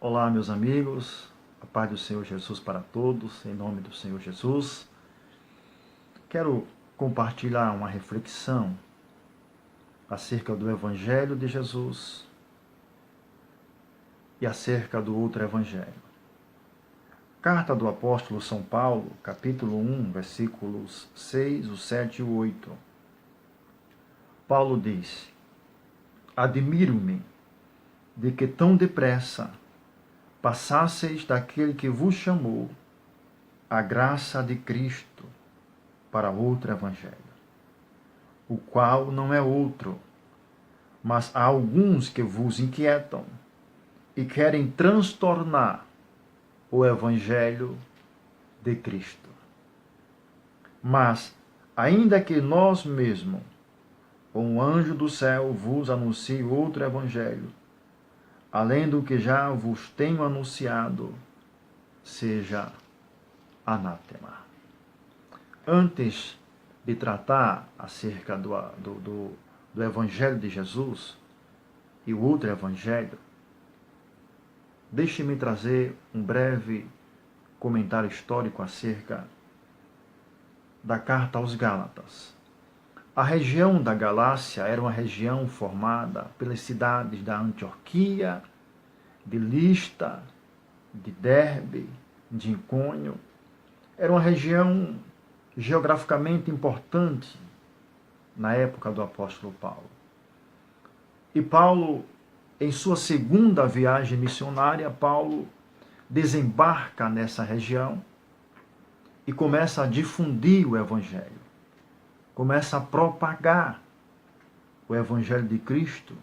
Olá, meus amigos, a paz do Senhor Jesus para todos, em nome do Senhor Jesus. Quero compartilhar uma reflexão acerca do Evangelho de Jesus e acerca do outro Evangelho. Carta do apóstolo São Paulo, capítulo 1, versículos 6, o 7 e o 8. Paulo diz: Admiro-me de que tão depressa passasseis daquele que vos chamou a graça de Cristo para outro evangelho, o qual não é outro, mas há alguns que vos inquietam e querem transtornar o evangelho de Cristo. Mas, ainda que nós mesmos, ou um anjo do céu vos anuncie outro evangelho, além do que já vos tenho anunciado, seja anátema. Antes de tratar acerca do Evangelho de Jesus e o outro Evangelho, deixe-me trazer um breve comentário histórico acerca da carta aos Gálatas. A região da Galácia era uma região formada pelas cidades da Antioquia, de Listra, de Derbe, de Icônio. Era uma região geograficamente importante na época do apóstolo Paulo. E Paulo, em sua segunda viagem missionária, Paulo desembarca nessa região e começa a difundir o Evangelho. Começa a propagar o Evangelho de Cristo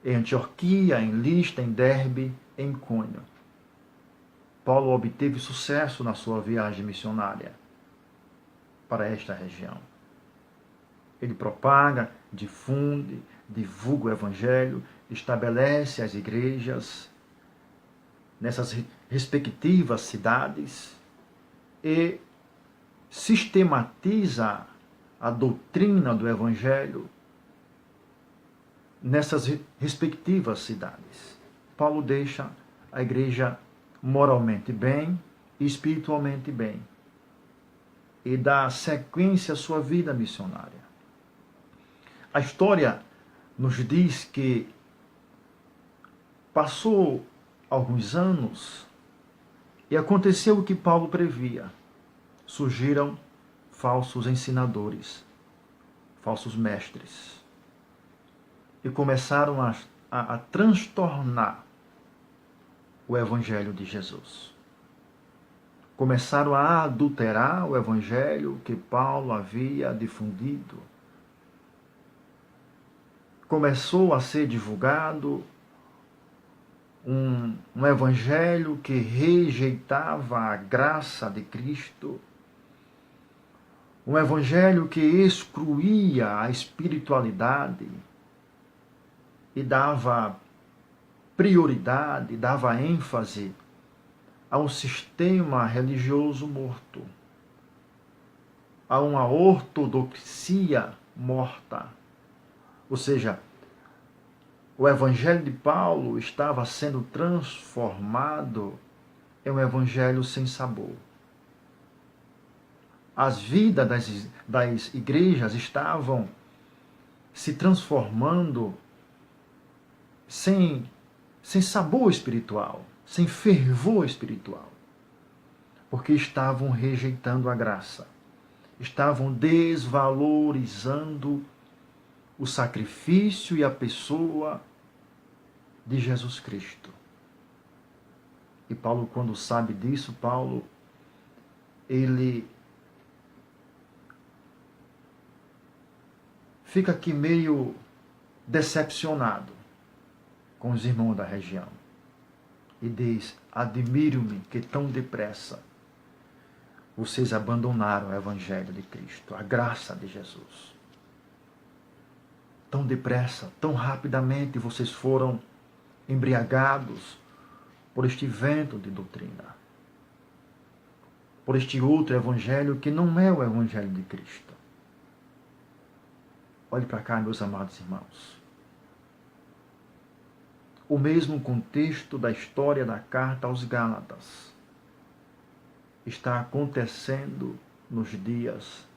em Antioquia, em Listra, em Derbe, em Icônio. Paulo obteve sucesso na sua viagem missionária para esta região. Ele propaga, difunde, divulga o Evangelho, estabelece as igrejas nessas respectivas cidades e sistematiza a doutrina do Evangelho nessas respectivas cidades. Paulo deixa a igreja moralmente bem e espiritualmente bem e dá sequência à sua vida missionária. A história nos diz que passou alguns anos e aconteceu o que Paulo previa. Surgiram falsos ensinadores, falsos mestres, e começaram a transtornar o Evangelho de Jesus. Começaram a adulterar o Evangelho que Paulo havia difundido. Começou a ser divulgado um Evangelho que rejeitava a graça de Cristo, um Evangelho que excluía a espiritualidade e dava prioridade, dava ênfase a um sistema religioso morto, a uma ortodoxia morta. Ou seja, o Evangelho de Paulo estava sendo transformado em um Evangelho sem sabor. As vidas das igrejas estavam se transformando sem sabor espiritual, sem fervor espiritual, porque estavam rejeitando a graça, estavam desvalorizando o sacrifício e a pessoa de Jesus Cristo. E Paulo, quando sabe disso, ele fica aqui meio decepcionado com os irmãos da região e diz: admiro-me que tão depressa vocês abandonaram o Evangelho de Cristo, a graça de Jesus. Tão depressa, tão rapidamente vocês foram embriagados por este vento de doutrina, por este outro Evangelho que não é o Evangelho de Cristo. Olhe para cá, meus amados irmãos. o mesmo contexto da história da carta aos Gálatas está acontecendo nos dias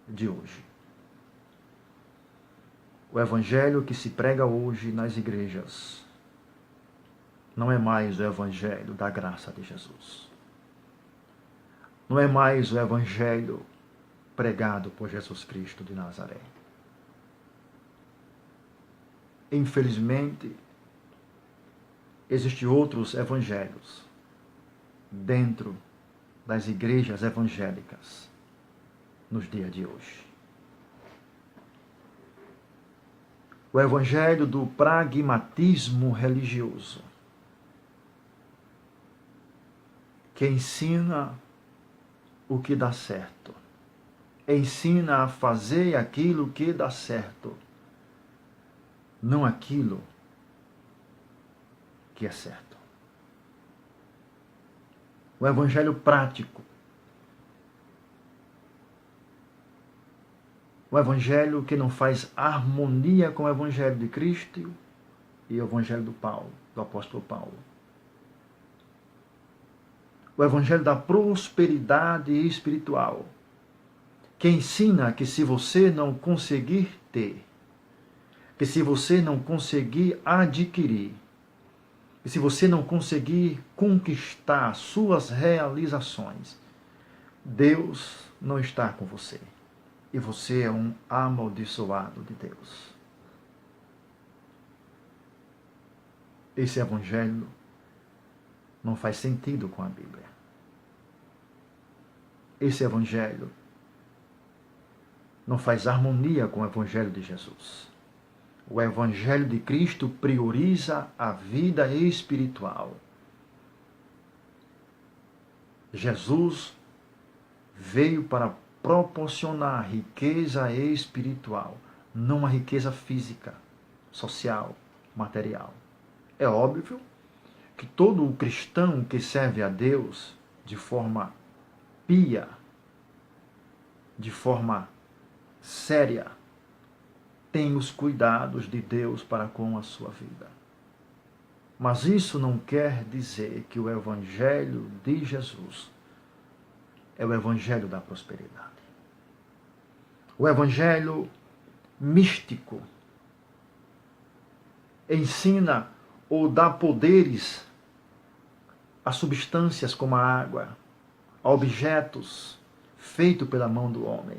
de hoje. O evangelho que se prega hoje nas igrejas não é mais o evangelho da graça de Jesus. Não é mais o evangelho pregado por Jesus Cristo de Nazaré. Infelizmente, existem outros evangelhos dentro das igrejas evangélicas nos dias de hoje. O evangelho do pragmatismo religioso, que ensina o que dá certo, ensina a fazer aquilo que dá certo, não aquilo que é certo. O evangelho prático, o evangelho que não faz harmonia com o evangelho de Cristo e o evangelho do apóstolo Paulo. O evangelho da prosperidade espiritual, que ensina que se você não conseguir ter, que se você não conseguir adquirir, que se você não conseguir conquistar suas realizações, Deus não está com você. E você é um amaldiçoado de Deus. Esse evangelho não faz sentido com a Bíblia. Esse evangelho não faz harmonia com o evangelho de Jesus. O evangelho de Cristo prioriza a vida espiritual. Jesus veio para proporcionar riqueza espiritual, não a riqueza física, social, material. É óbvio que todo o cristão que serve a Deus de forma pia, de forma séria, tem os cuidados de Deus para com a sua vida. Mas isso não quer dizer que o evangelho de Jesus é o evangelho da prosperidade. O evangelho místico ensina ou dá poderes a substâncias como a água, a objetos feitos pela mão do homem.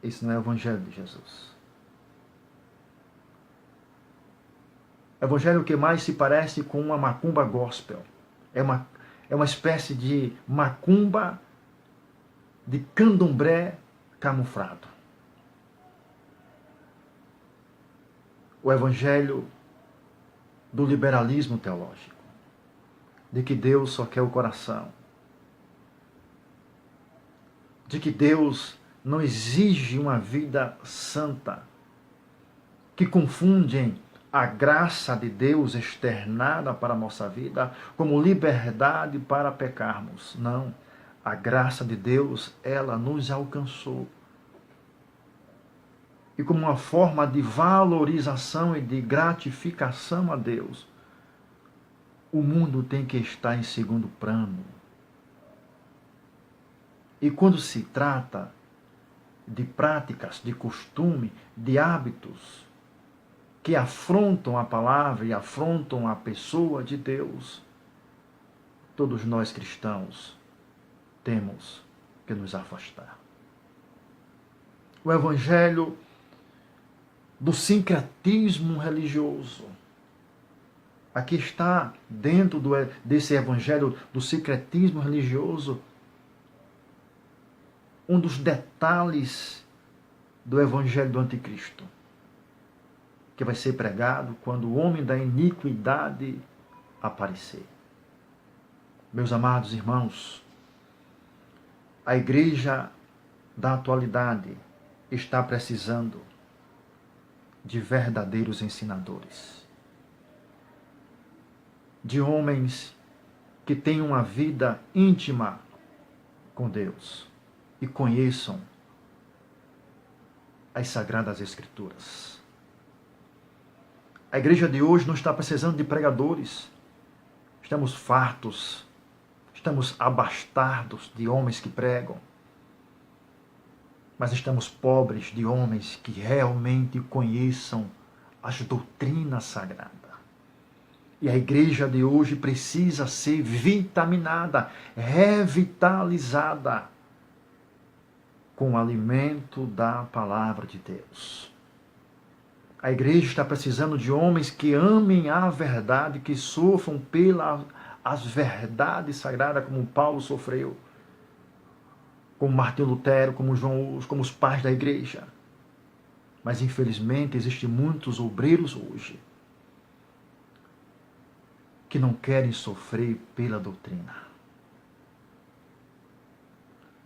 Isso não é o evangelho de Jesus. O evangelho que mais se parece com uma macumba gospel. É uma espécie de macumba de candomblé camuflado. O evangelho do liberalismo teológico, de que Deus só quer o coração, de que Deus não exige uma vida santa, que confundem a graça de Deus externada para a nossa vida como liberdade para pecarmos. Não, a graça de Deus, ela nos alcançou. E como uma forma de valorização e de gratificação a Deus, o mundo tem que estar em segundo plano. E quando se trata de práticas, de costume, de hábitos que afrontam a palavra e afrontam a pessoa de Deus, todos nós cristãos temos que nos afastar. O evangelho do sincretismo religioso. Aqui está, dentro desse evangelho do sincretismo religioso, um dos detalhes do evangelho do anticristo, que vai ser pregado quando o homem da iniquidade aparecer. Meus amados irmãos, a igreja da atualidade está precisando de verdadeiros ensinadores, de homens que tenham uma vida íntima com Deus e conheçam as Sagradas Escrituras. A igreja de hoje não está precisando de pregadores. Estamos fartos, estamos abastados de homens que pregam. Mas estamos pobres de homens que realmente conheçam as doutrinas sagradas. E a igreja de hoje precisa ser vitaminada, revitalizada com o alimento da palavra de Deus. A igreja está precisando de homens que amem a verdade, que sofram pelas verdades sagradas, como Paulo sofreu, como Martinho Lutero, como João Hus, como os pais da igreja. Mas infelizmente existem muitos obreiros hoje que não querem sofrer pela doutrina.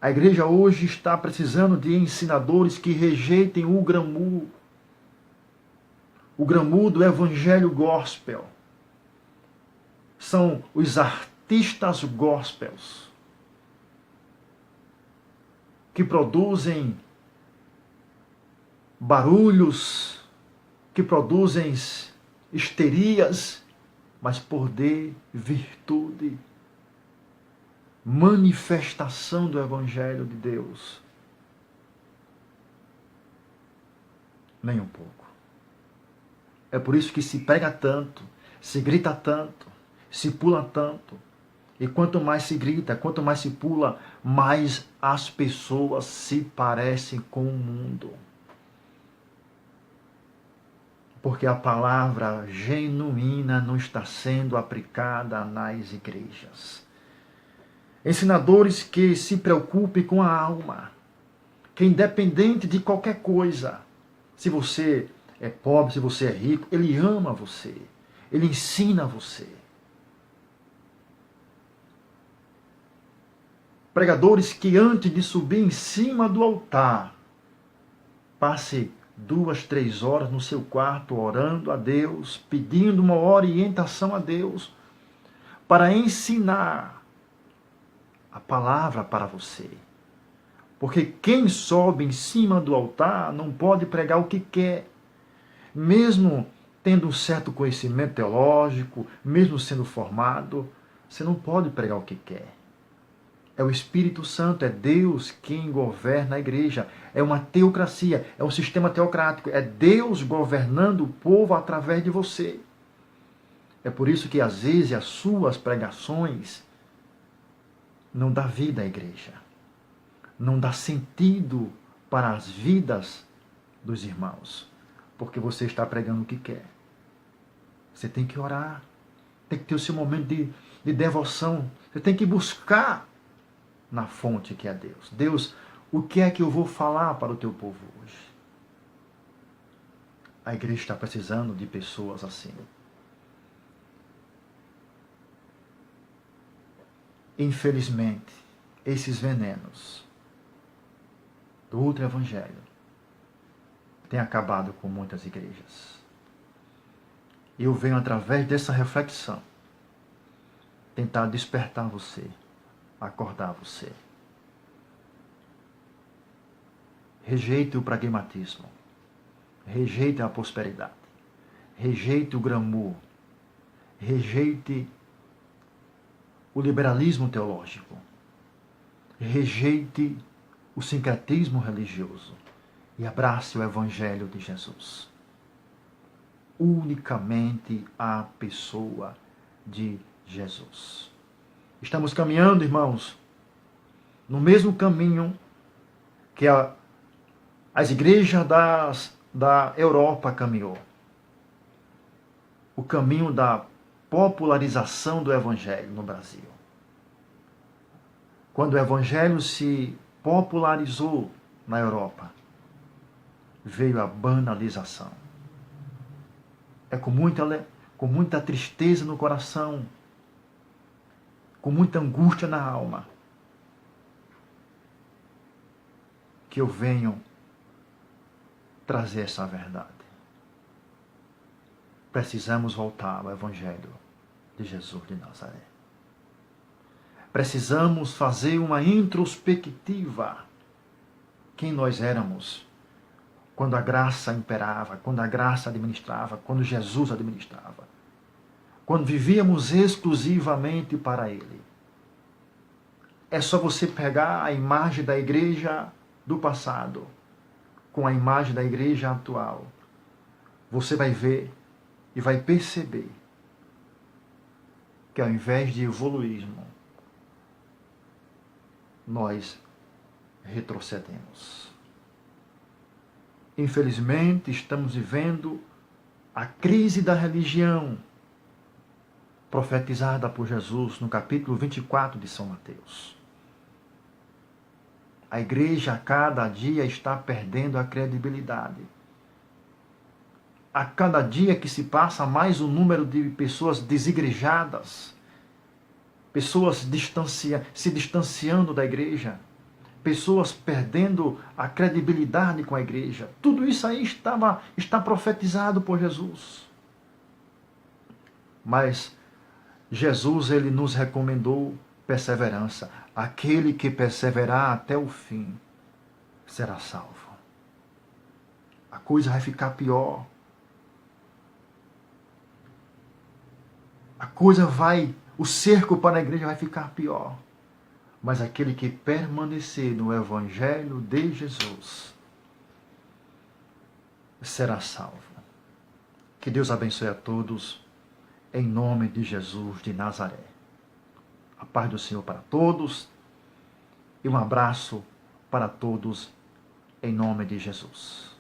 A igreja hoje está precisando de ensinadores que rejeitem o glamour do evangelho gospel. São os artistas gospels que produzem barulhos, que produzem histerias, mas poder, virtude, manifestação do Evangelho de Deus. Nem um pouco. É por isso que se prega tanto, se grita tanto, se pula tanto. E quanto mais se grita, quanto mais se pula, mais as pessoas se parecem com o mundo. Porque a palavra genuína não está sendo aplicada nas igrejas. Ensinadores que se preocupem com a alma, que independente de qualquer coisa, se você é pobre, se você é rico, ele ama você, ele ensina você. Pregadores que antes de subir em cima do altar, passe 2, 3 horas no seu quarto orando a Deus, pedindo uma orientação a Deus, para ensinar a palavra para você. Porque quem sobe em cima do altar não pode pregar o que quer. Mesmo tendo um certo conhecimento teológico, mesmo sendo formado, você não pode pregar o que quer. É o Espírito Santo, é Deus quem governa a igreja. É uma teocracia, é um sistema teocrático. É Deus governando o povo através de você. É por isso que às vezes as suas pregações não dá vida à igreja. Não dá sentido para as vidas dos irmãos. Porque você está pregando o que quer. Você tem que orar. Tem que ter o seu momento de devoção. Você tem que buscar na fonte que é Deus. Deus, o que é que eu vou falar para o teu povo hoje? A igreja está precisando de pessoas assim. Infelizmente, esses venenos do outro evangelho têm acabado com muitas igrejas. E eu venho, através dessa reflexão, tentar despertar você, acordar você. Rejeite o pragmatismo. Rejeite a prosperidade. Rejeite o glamour. Rejeite o liberalismo teológico. Rejeite o sincretismo religioso. E abrace o Evangelho de Jesus. Unicamente a pessoa de Jesus. Estamos caminhando, irmãos, no mesmo caminho que as igrejas da Europa caminhou. O caminho da popularização do Evangelho no Brasil. Quando o Evangelho se popularizou na Europa, veio a banalização. É com muita tristeza no coração, com muita angústia na alma, que eu venho trazer essa verdade. Precisamos voltar ao Evangelho de Jesus de Nazaré. Precisamos fazer uma introspectiva. Quem nós éramos? quando a graça imperava, quando a graça administrava, quando Jesus administrava, quando vivíamos exclusivamente para Ele. É só você pegar a imagem da igreja do passado com a imagem da igreja atual. Você vai ver e vai perceber que ao invés de evoluirmos, nós retrocedemos. Infelizmente, estamos vivendo a crise da religião profetizada por Jesus no capítulo 24 de São Mateus. A igreja a cada dia está perdendo a credibilidade. A cada dia que se passa, mais o número de pessoas desigrejadas, pessoas se distanciando da igreja, pessoas perdendo a credibilidade com a igreja. Tudo isso aí está profetizado por Jesus. Mas Jesus, ele nos recomendou perseverança. Aquele que perseverar até o fim será salvo. A coisa vai ficar pior. O cerco para a igreja vai ficar pior. Mas aquele que permanecer no Evangelho de Jesus será salvo. Que Deus abençoe a todos, em nome de Jesus de Nazaré. A paz do Senhor para todos e um abraço para todos, em nome de Jesus.